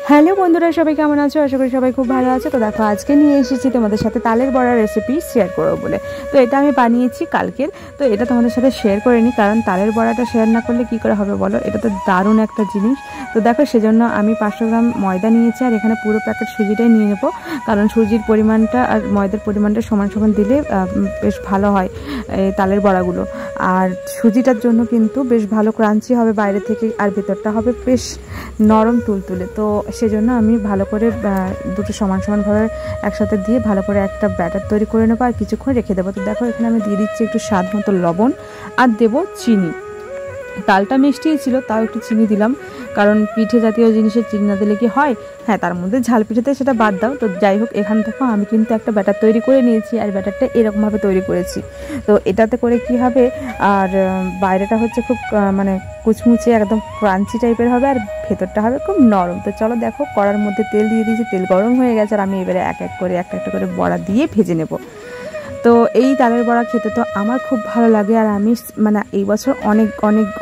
Hello বন্ধুরা, সবাই কেমন আছো? আশা করি সবাই খুব ভালো আছে। তো দেখো, আজকে নিয়ে এসেছি তোমাদের সাথে তালের বড়ার রেসিপি শেয়ার করবো বলে। তো এটা আমি বানিয়েছি কালকের, তো এটা তোমাদের সাথে শেয়ার করে নিই, কারণ তালের বড়াটা শেয়ার না করলে কী করে হবে বলো? এটা তো দারুণ একটা জিনিস। তো দেখো, সেজন্য আমি 500 গ্রাম ময়দা নিয়েছি, আর এখানে পুরো প্যাকেট সুজিটাই নিয়ে নেবো, কারণ সুজির পরিমাণটা আর ময়দার পরিমাণটা সমান সমান দিলে বেশ ভালো হয় এই তালের বড়াগুলো। আর সুজিটার জন্য কিন্তু বেশ ভালো ক্রাঞ্চি হবে বাইরে থেকে, আর ভেতরটা হবে বেশ নরম তুলতুলে। তো সেজন্য আমি ভালো করে দুটো সমান সমানভাবে একসাথে দিয়ে ভালো করে একটা ব্যাটার তৈরি করে নেবো, আর কিছুক্ষণ রেখে দেবো। তো দেখো, এখানে আমি দিয়ে দিচ্ছি একটু স্বাদ মতো লবণ, আর দেবো চিনি। তালটা মিষ্টিই ছিল, তাও একটু চিনি দিলাম, কারণ পিঠে জাতীয় জিনিসে চিনি না দিলে কি হয়? হ্যাঁ, তার মধ্যে ঝাল পিঠেতে সেটা বাদ দাও। তো যাই হোক, এখান থেকে আমি কিন্তু একটা ব্যাটার তৈরি করে নিয়েছি, আর ব্যাটারটা এরকমভাবে তৈরি করেছি। তো এটাতে করে কি হবে, আর বাইরেটা হচ্ছে খুব মানে কুচমুচে একদম ক্রাঞ্চি টাইপের হবে, আর ভেতরটা হবে খুব নরম। তো চলো দেখো, কড়ার মধ্যে তেল দিয়ে দিয়েছি, তেল গরম হয়ে গেছে, আর আমি এবারে এক এক করে একটা করে বড়া দিয়ে ভেজে নেব। তো এই তালের বড়া খেতে তো আমার খুব ভালো লাগে, আর আমি মানে এই বছর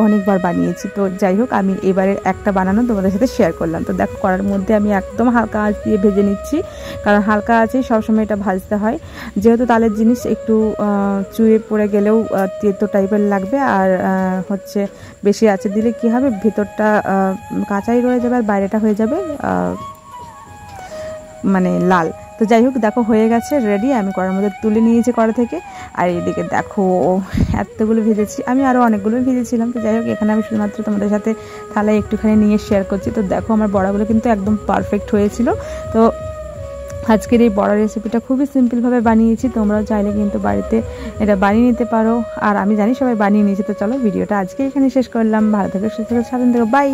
অনেকবার বানিয়েছি। তো যাই হোক, আমি এবারে একটা বানানো তোমাদের সাথে শেয়ার করলাম। তো দেখো, কড়ার মধ্যে আমি একদম হালকা আঁচ দিয়ে ভেজে নিচ্ছি, কারণ হালকা আঁচেই সবসময় এটা ভাজতে হয়, যেহেতু তালের জিনিস একটু চুয়ে পড়ে গেলেও তেতো টাইপের লাগবে। আর হচ্ছে বেশি আঁচে দিলে কি হবে, ভেতরটা কাঁচাই রয়ে যাবে, আর বাইরেটা হয়ে যাবে মানে লাল। তো যাই হোক, দেখো হয়ে গেছে, রেডি। আমি কড়ার মধ্যে তুলে নিয়েছি কড়া থেকে, আর এইদিকে দেখো এতগুলো ভেজেছি, আমি আরও অনেকগুলো ভেজেছিলাম। তো যাই হোক, এখানে আমি শুধুমাত্র তোমাদের সাথে থালায় একটুখানি নিয়ে শেয়ার করছি। তো দেখো, আমার বড়াগুলো কিন্তু একদম পারফেক্ট হয়েছিল। তো আজকের এই বড়া রেসিপিটা খুবই সিম্পলভাবে বানিয়েছি, তোমরাও চাইলে কিন্তু বাড়িতে এটা বানিয়ে নিতে পারো, আর আমি জানি সবাই বানিয়ে নিয়েছি। তো চলো, ভিডিওটা আজকে এখানে শেষ করলাম। ভালো থেকো, সুস্থ থেকো, সাবধানে থেকো, বাই।